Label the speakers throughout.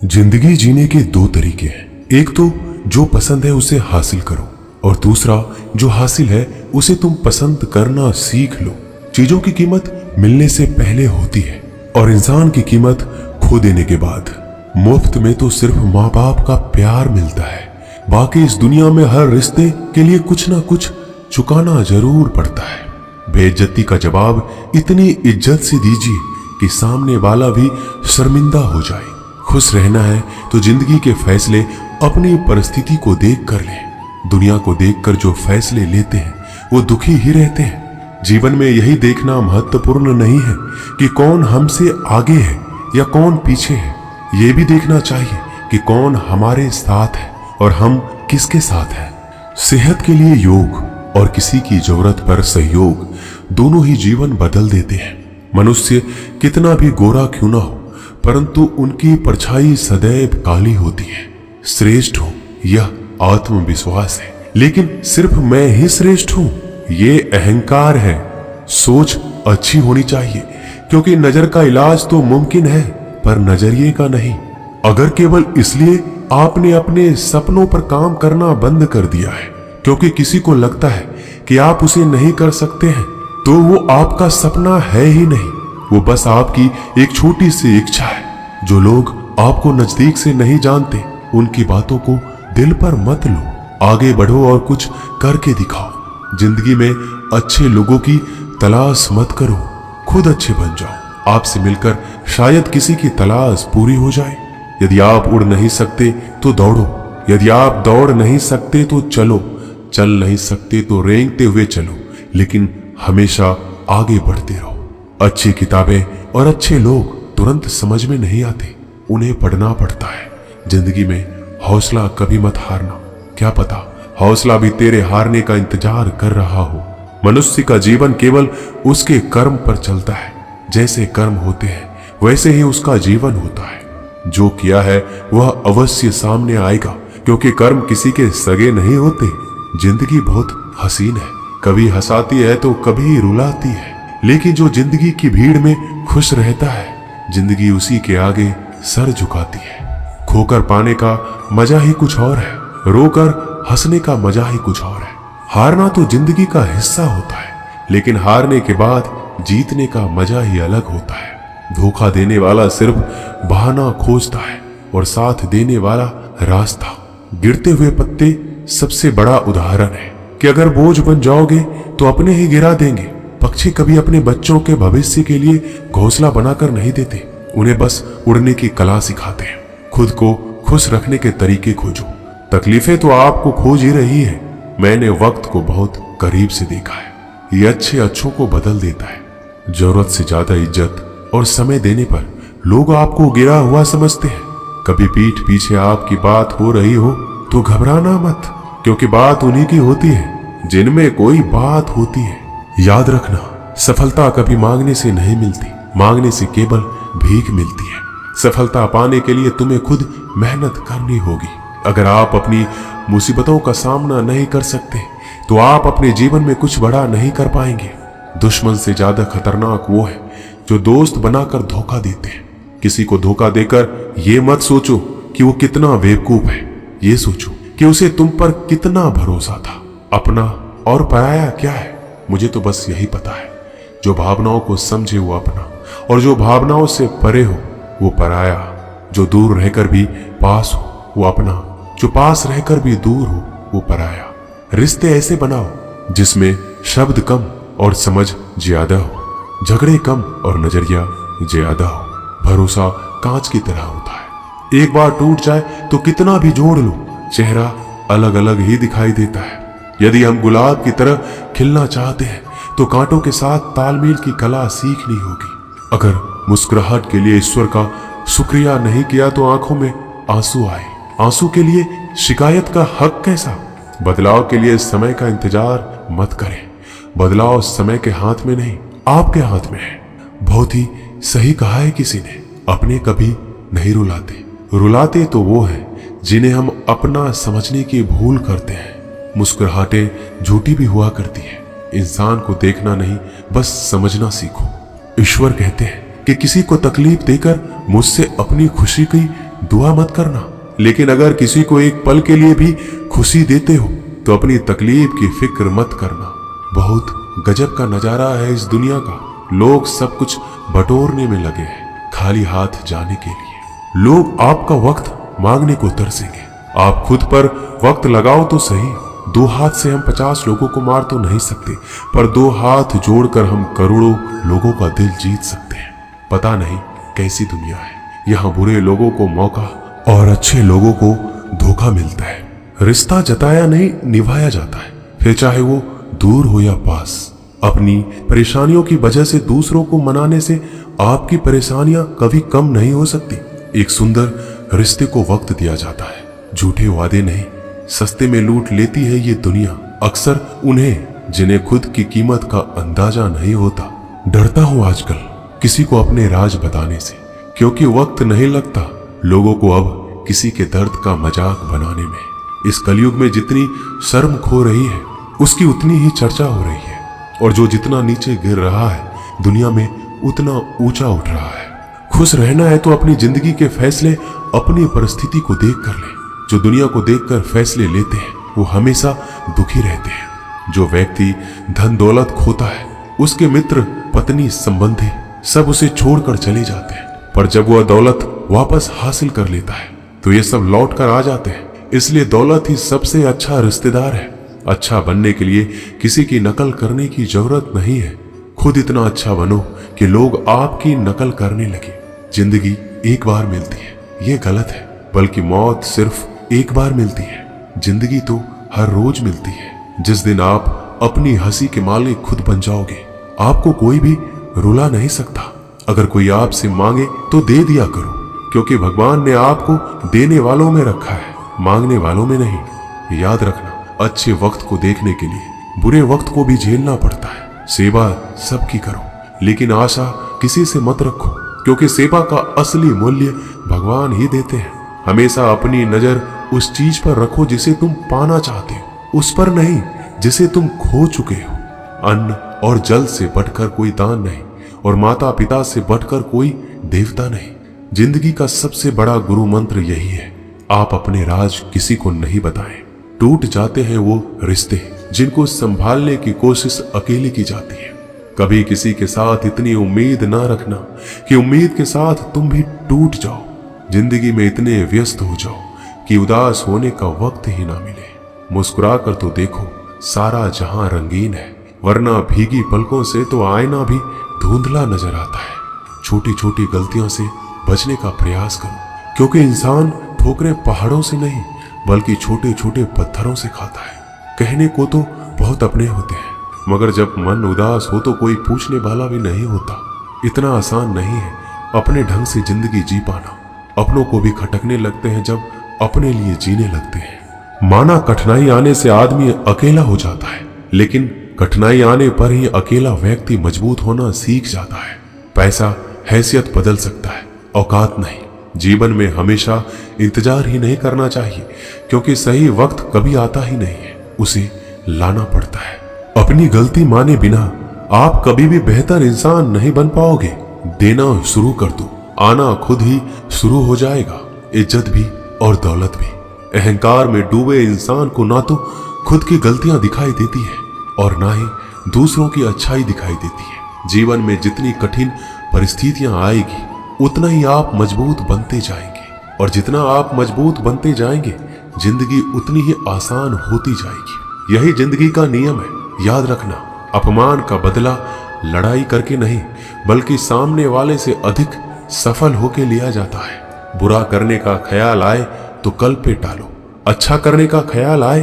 Speaker 1: जिंदगी जीने के दो तरीके हैं। एक तो जो पसंद है उसे हासिल करो और दूसरा जो हासिल है उसे तुम पसंद करना सीख लो। चीजों की कीमत मिलने से पहले होती है और इंसान की कीमत खो देने के बाद। मुफ्त में तो सिर्फ माँ बाप का प्यार मिलता है, बाकी इस दुनिया में हर रिश्ते के लिए कुछ ना कुछ चुकाना जरूर पड़ता है। बेइज्जती का जवाब इतनी इज्जत से दीजिए कि सामने वाला भी शर्मिंदा हो जाए। खुश रहना है तो जिंदगी के फैसले अपनी परिस्थिति को देख कर लें। दुनिया को देखकर जो फैसले लेते हैं वो दुखी ही रहते हैं। जीवन में यही देखना महत्वपूर्ण नहीं है कि कौन हमसे आगे है या कौन पीछे है, ये भी देखना चाहिए कि कौन हमारे साथ है और हम किसके साथ हैं। सेहत के लिए योग और किसी की जरूरत पर सहयोग दोनों ही जीवन बदल देते हैं। मनुष्य कितना भी गोरा क्यों ना हो, परंतु उनकी परछाई सदैव काली होती है। श्रेष्ठ हूं यह आत्मविश्वास है, लेकिन सिर्फ मैं ही श्रेष्ठ हूं ये अहंकार है। सोच अच्छी होनी चाहिए क्योंकि नजर का इलाज तो मुमकिन है पर नजरिए का नहीं। अगर केवल इसलिए आपने अपने सपनों पर काम करना बंद कर दिया है क्योंकि किसी को लगता है कि आप उसे नहीं कर सकते हैं, तो वो आपका सपना है ही नहीं, वो बस आपकी एक छोटी सी इच्छा है। जो लोग आपको नजदीक से नहीं जानते उनकी बातों को दिल पर मत लो। आगे बढ़ो और कुछ करके दिखाओ। जिंदगी में अच्छे लोगों की तलाश मत करो, खुद अच्छे बन जाओ। आपसे मिलकर शायद किसी की तलाश पूरी हो जाए। यदि आप उड़ नहीं सकते तो दौड़ो, यदि आप दौड़ नहीं सकते तो चलो, चल नहीं सकते तो रेंगते हुए चलो, लेकिन हमेशा आगे बढ़ते रहो। अच्छी किताबें और अच्छे लोग तुरंत समझ में नहीं आते, उन्हें पढ़ना पड़ता है। जिंदगी में हौसला कभी मत हारना, क्या पता हौसला भी तेरे हारने का इंतजार कर रहा हो। मनुष्य का जीवन केवल उसके कर्म पर चलता है। जैसे कर्म होते हैं वैसे ही उसका जीवन होता है। जो किया है वह अवश्य सामने आएगा, क्योंकि कर्म किसी के सगे नहीं होते। जिंदगी बहुत हसीन है, कभी हंसाती है तो कभी रुलाती है, लेकिन जो जिंदगी की भीड़ में खुश रहता है जिंदगी उसी के आगे सर झुकाती है। खोकर पाने का मजा ही कुछ और है, रोकर हंसने का मजा ही कुछ और है। हारना तो जिंदगी का हिस्सा होता है, लेकिन हारने के बाद जीतने का मजा ही अलग होता है। धोखा देने वाला सिर्फ बहाना खोजता है और साथ देने वाला रास्ता। गिरते हुए पत्ते सबसे बड़ा उदाहरण है कि अगर बोझ बन जाओगे तो अपने ही गिरा देंगे। पक्षी कभी अपने बच्चों के भविष्य के लिए घोंसला बनाकर नहीं देते, उन्हें बस उड़ने की कला सिखाते हैं। खुद को खुश रखने के तरीके खोजो। तकलीफें तो आपको खोज ही रही है। मैंने वक्त को बहुत करीब से देखा है, ये अच्छे अच्छों को बदल देता है। जरूरत से ज्यादा इज्जत और समय देने पर लोग आपको गिरा हुआ समझते हैं। कभी पीठ पीछे आपकी बात हो रही हो तो घबराना मत, क्योंकि बात उन्हीं की होती है जिनमें कोई बात होती है। याद रखना, सफलता कभी मांगने से नहीं मिलती, मांगने से केवल भीख मिलती है। सफलता पाने के लिए तुम्हें खुद मेहनत करनी होगी। अगर आप अपनी मुसीबतों का सामना नहीं कर सकते तो आप अपने जीवन में कुछ बड़ा नहीं कर पाएंगे। दुश्मन से ज्यादा खतरनाक वो है जो दोस्त बनाकर धोखा देते हैं। किसी को धोखा देकर ये मत सोचो कि वो कितना बेवकूफ है, ये सोचो कि उसे तुम पर कितना भरोसा था। अपना और पराया क्या है, मुझे तो बस यही पता है। जो भावनाओं को समझे वो अपना, और जो भावनाओं से परे हो वो पराया। जो दूर रहकर भी पास हो वो अपना, जो पास रहकर भी दूर हो वो पराया। रिश्ते ऐसे बनाओ जिसमें शब्द कम और समझ ज्यादा हो, झगड़े कम और नजरिया ज्यादा हो। भरोसा कांच की तरह होता है, एक बार टूट जाए तो कितना भी जोड़ लो चेहरा अलग अलग ही दिखाई देता है। यदि हम गुलाब की तरह खिलना चाहते हैं तो कांटों के साथ तालमेल की कला सीखनी होगी। अगर मुस्कुराहट के लिए ईश्वर का शुक्रिया नहीं किया तो आंखों में आंसू आए। आंसू के लिए शिकायत का हक कैसा। बदलाव के लिए समय का इंतजार मत करें, बदलाव समय के हाथ में नहीं आपके हाथ में है। बहुत ही सही कहा है किसी ने, अपने कभी नहीं रुलाते, रुलाते तो वो है जिन्हें हम अपना समझने की भूल करते हैं। मुस्कुराहटें झूठी भी हुआ करती है। इंसान को देखना नहीं बस समझना सीखो। ईश्वर कहते हैं कि किसी को तकलीफ देकर मुझसे अपनी खुशी की दुआ मत करना, लेकिन अगर किसी को एक पल के लिए भी खुशी देते हो तो अपनी तकलीफ की फिक्र मत करना। बहुत गजब का नजारा है इस दुनिया का। लोग सब कुछ बटोरने में लगे हैं, खाली हाथ जाने के लिए। लोग आपका वक्त मांगने को तरसेंगे। आप खुद पर वक्त लगाओ तो सही। 2 हाथ से हम 50 लोगों को मार तो नहीं सकते, पर 2 हाथ जोड़कर हम करोड़ों लोगों का दिल जीत सकते हैं। पता नहीं कैसी दुनिया है, यहाँ बुरे लोगों को मौका और अच्छे लोगों को धोखा मिलता है। रिश्ता जताया नहीं निभाया जाता है, फिर चाहे वो दूर हो या पास। अपनी परेशानियों की वजह से दूसरों को मनाने से आपकी परेशानियां कभी कम नहीं हो सकती। एक सुंदर रिश्ते को वक्त दिया जाता है, झूठे वादे नहीं। सस्ते में लूट लेती है ये दुनिया अक्सर उन्हें जिन्हें खुद की कीमत का अंदाजा नहीं होता। डरता हूं आजकल किसी को अपने राज बताने से, क्योंकि वक्त नहीं लगता लोगों को अब किसी के दर्द का मजाक बनाने में। इस कलयुग में जितनी शर्म खो रही है उसकी उतनी ही चर्चा हो रही है, और जो जितना नीचे गिर रहा है दुनिया में उतना ऊंचा उठ रहा है। खुश रहना है तो अपनी जिंदगी के फैसले अपनी परिस्थिति को देख कर ले। जो दुनिया को देखकर फैसले लेते हैं वो हमेशा दुखी रहते हैं। जो व्यक्ति धन दौलत खोता है उसके मित्र पत्नी संबंधी सब उसे छोड़कर चले जाते हैं, पर जब वह दौलत वापस हासिल कर लेता है तो ये सब लौट कर आ जाते हैं। इसलिए दौलत ही सबसे अच्छा रिश्तेदार है। अच्छा बनने के लिए किसी की नकल करने की जरूरत नहीं है। खुद इतना अच्छा बनो कि लोग आपकी नकल करने लगे। जिंदगी एक बार मिलती है, ये गलत है, बल्कि मौत सिर्फ एक बार मिलती है। जिंदगी तो हर रोज मिलती है। जिस दिन आप अपनी हंसी के मालिक खुद बन जाओगे आपको कोई भी रुला नहीं सकता। अगर कोई आपसे मांगे तो दे दिया करो, क्योंकि भगवान ने आपको देने वालों में रखा है, मांगने वालों में नहीं। याद रखना, अच्छे वक्त को देखने के लिए बुरे वक्त को भी झेलना पड़ता है। सेवा सबकी करो, लेकिन आशा किसी से मत रखो, क्योंकि सेवा का असली मूल्य भगवान ही देते हैं। हमेशा अपनी नजर उस चीज पर रखो जिसे तुम पाना चाहते हो, उस पर नहीं जिसे तुम खो चुके हो। अन्न और जल से बढ़कर कोई दान नहीं, और माता पिता से बढ़कर कोई देवता नहीं। जिंदगी का सबसे बड़ा गुरु मंत्र यही है, आप अपने राज किसी को नहीं बताएं। टूट जाते हैं वो रिश्ते जिनको संभालने की कोशिश अकेले की जाती है। कभी किसी के साथ इतनी उम्मीद ना रखना कि उम्मीद के साथ तुम भी टूट जाओ। जिंदगी में इतने व्यस्त हो जाओ कि उदास होने का वक्त ही ना मिले। मुस्कुरा कर तो देखो, सारा जहां रंगीन है, वरना भीगी पलकों से तो आईना भी धुंधला नजर आता है। छोटी छोटी गलतियों से बचने का प्रयास करो, क्योंकि इंसान ठोकरें पहाड़ों से नहीं बल्कि छोटे छोटे पत्थरों से खाता है। कहने को तो बहुत अपने होते हैं, मगर जब मन उदास हो तो कोई पूछने वाला भी नहीं होता। इतना आसान नहीं है अपने ढंग से जिंदगी जी पाना। अपनों को भी खटकने लगते हैं जब अपने लिए जीने लगते हैं। माना कठिनाई आने से आदमी अकेला हो जाता है, लेकिन कठिनाई आने पर ही अकेला व्यक्ति मजबूत होना सीख जाता है। पैसा हैसियत बदल सकता है, औकात नहीं। जीवन में हमेशा इंतजार ही नहीं करना चाहिए, क्योंकि सही वक्त कभी आता ही नहीं है, उसे लाना पड़ता है। अपनी गलती माने बिना आप कभी भी बेहतर इंसान नहीं बन पाओगे। देना शुरू कर दो, आना खुद ही शुरू हो जाएगा, इज्जत भी और दौलत भी। अहंकार में डूबे इंसान को ना तो खुद की गलतियां दिखाई देती है और ना ही दूसरों की अच्छाई दिखाई देती है। जीवन में जितनी कठिन परिस्थितियां आएगी उतना ही आप मजबूत बनते जाएंगे, और जितना आप मजबूत बनते जाएंगे जिंदगी उतनी ही आसान होती जाएगी। यही जिंदगी का नियम है। याद रखना, अपमान का बदला लड़ाई करके नहीं बल्कि सामने वाले से अधिक सफल होके लिया जाता है। बुरा करने का ख्याल आए तो कल पे टालो, अच्छा करने का ख्याल आए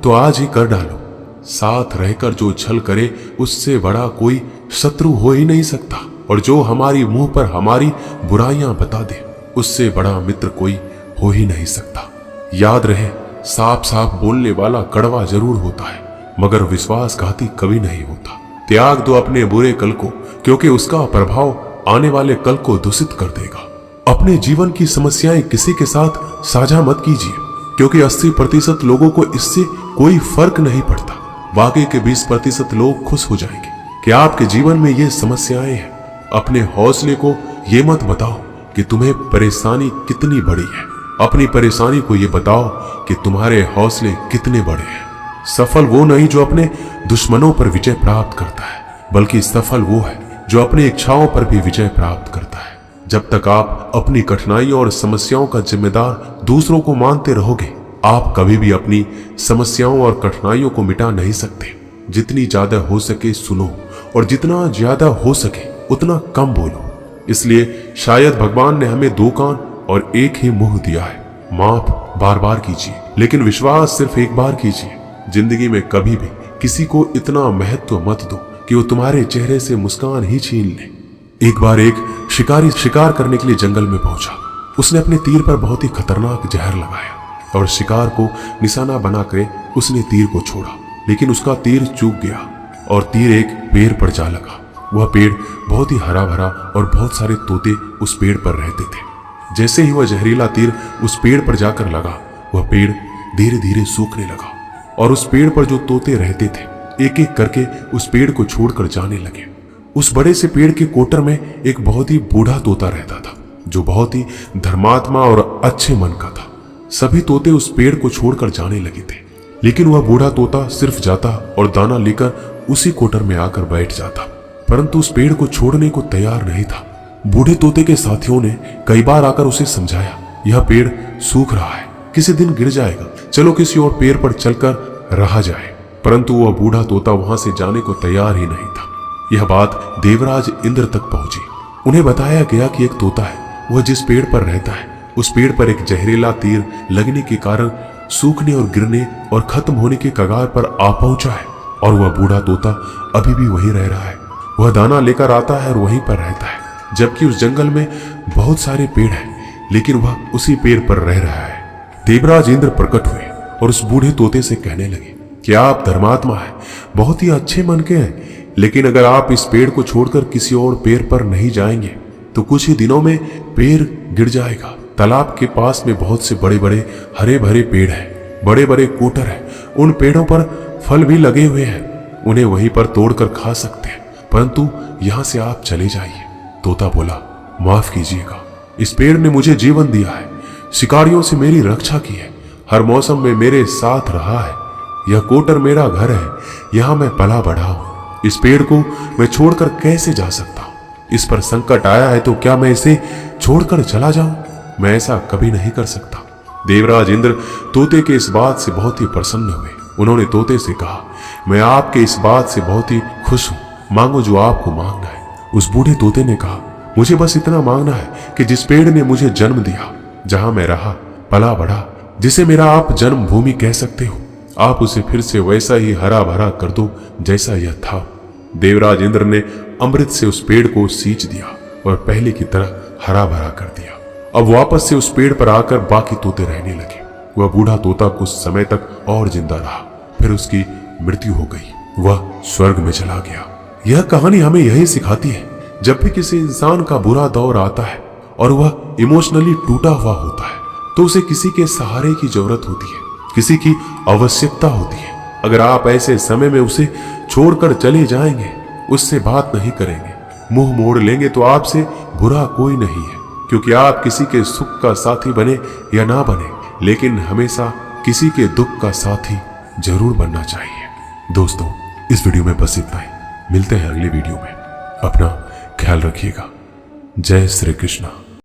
Speaker 1: तो आज ही कर डालो। साथ रहकर जो छल करे उससे बड़ा कोई शत्रु हो ही नहीं सकता, और जो हमारी मुंह पर हमारी बुराइयां बता दे उससे बड़ा मित्र कोई हो ही नहीं सकता। याद रहे, साफ साफ बोलने वाला कड़वा जरूर होता है, मगर विश्वासघाती कभी नहीं होता। त्याग दो अपने बुरे कल को, क्योंकि उसका प्रभाव आने वाले कल को दूषित कर देगा। अपने जीवन की समस्याएं किसी के साथ साझा मत कीजिए, क्योंकि 80% लोगों को इससे कोई फर्क नहीं पड़ता। बाकी के 20% लोग खुश हो जाएंगे कि आपके जीवन में ये समस्याएं हैं। अपने हौसले को ये मत बताओ कि तुम्हें परेशानी कितनी बड़ी है। अपनी परेशानी को ये बताओ कि तुम्हारे हौसले कितने बड़े हैं। सफल वो नहीं जो अपने दुश्मनों पर विजय प्राप्त करता है, बल्कि सफल वो है जो अपनी इच्छाओं पर भी विजय प्राप्त करता है। जब तक आप अपनी कठिनाइयों और समस्याओं का जिम्मेदार दूसरों को मानते रहोगे, आप कभी भी अपनी समस्याओं और कठिनाइयों को मिटा नहीं सकते। जितनी ज्यादा हो सके सुनो, और जितना ज्यादा हो सके उतना कम बोलो। इसलिए शायद भगवान ने हमें 2 कान और 1 ही मुंह दिया है। माफ बार बार कीजिए, लेकिन विश्वास सिर्फ एक बार कीजिए। जिंदगी में कभी भी किसी को इतना महत्व मत दो कि वो तुम्हारे चेहरे से मुस्कान ही छीन ले। एक बार एक शिकारी शिकार करने के लिए जंगल में पहुंचा। उसने अपने तीर पर बहुत ही खतरनाक जहर लगाया और शिकार को निशाना बनाकर उसने तीर को छोड़ा, लेकिन उसका तीर चूक गया और तीर एक पेड़ पर जा लगा। वह पेड़ बहुत ही हरा भरा और बहुत सारे तोते उस पेड़ पर रहते थे। जैसे ही वह जहरीला तीर उस पेड़ पर जाकर लगा, वह पेड़ धीरे धीरे सूखने लगा और उस पेड़ पर जो तोते रहते थे एक एक करके उस पेड़ को छोड़कर जाने लगे। उस बड़े से पेड़ के कोटर में एक बहुत ही बूढ़ा तोता रहता था, जो बहुत ही धर्मात्मा और अच्छे मन का था। सभी तोते उस पेड़ को छोड़कर जाने लगे थे, लेकिन वह बूढ़ा तोता सिर्फ जाता और दाना लेकर उसी कोटर में आकर बैठ जाता, परंतु उस पेड़ को छोड़ने को तैयार नहीं था। बूढ़े तोते के साथियों ने कई बार आकर उसे समझाया, यह पेड़ सूख रहा है, किसी दिन गिर जाएगा, चलो किसी और पेड़ पर चलकर रहा जाए। परंतु वह बूढ़ा तोता वहां से जाने को तैयार ही नहीं था। यह बात देवराज इंद्र तक पहुंची। उन्हें बताया गया कि एक तोता है, वह जिस पेड़ पर रहता है उस पेड़ पर एक जहरीला तीर लगने के कारण सूखने और गिरने और खत्म होने के कगार पर आ पहुंचा है, और वह बूढ़ा तोता अभी भी वहीं रह रहा है। वह दाना लेकर आता है और वहीं पर रहता है, जबकि उस जंगल में बहुत सारे पेड़ हैं, लेकिन वह उसी पेड़ पर रह रहा है। देवराज इंद्र प्रकट हुए और उस बूढ़े तोते से कहने लगे कि आप धर्मात्मा हैं, बहुत ही अच्छे मन के हैं, लेकिन अगर आप इस पेड़ को छोड़कर किसी और पेड़ पर नहीं जाएंगे तो कुछ ही दिनों में पेड़ गिर जाएगा। तालाब के पास में बहुत से बड़े बड़े हरे भरे पेड़ हैं, बड़े बड़े कोटर हैं, उन पेड़ों पर फल भी लगे हुए हैं, उन्हें वहीं पर तोड़कर खा सकते हैं, परंतु यहां से आप चले जाइए। तोता बोला, माफ कीजिएगा, इस पेड़ ने मुझे जीवन दिया है, शिकारियों से मेरी रक्षा की है, हर मौसम में मेरे साथ रहा है, यह कोटर मेरा घर है, यहां मैं पला बढ़ा हूं। इस पेड़ को मैं छोड़कर कैसे जा सकता हूं? इस पर संकट आया है तो क्या मैं इसे छोड़कर चला जाऊं? मैं ऐसा कभी नहीं कर सकता। देवराज इंद्र तोते के इस बात से बहुत ही प्रसन्न हुए। उन्होंने तोते से कहा, मैं आपके इस बात से बहुत ही खुश हूं, मांगो जो आपको मांगना है। उस बूढ़े तोते ने कहा, मुझे बस इतना मांगना है कि जिस पेड़ ने मुझे जन्म दिया, जहां मैं रहा पला बढ़ा, जिसे मेरा आप जन्मभूमि कह सकते हो, आप उसे फिर से वैसा ही हरा भरा कर दो जैसा यह था। देवराज इंद्र ने अमृत से उस पेड़ को सींच दिया और पहले की तरह हरा भरा कर दिया। अब वापस से उस पेड़ पर आकर बाकी तोते रहने लगे। वह बूढ़ा तोता कुछ समय तक और जिंदा रहा, फिर उसकी मृत्यु हो गई, वह स्वर्ग में चला गया। यह कहानी हमें यही सिखाती है, जब भी किसी इंसान का बुरा दौर आता है और वह इमोशनली टूटा हुआ होता है तो उसे किसी के सहारे की जरूरत होती है, किसी की आवश्यकता होती है। अगर आप ऐसे समय में उसे छोड़कर चले जाएंगे, उससे बात नहीं करेंगे, मुंह मोड़ लेंगे तो आपसे बुरा कोई नहीं है, क्योंकि आप किसी के सुख का साथी बने या ना बने, लेकिन हमेशा किसी के दुख का साथी जरूर बनना चाहिए। दोस्तों, इस वीडियो में बस इतना ही। मिलते हैं अगली वीडियो में। अपना ख्याल रखिएगा। जय श्री कृष्णा।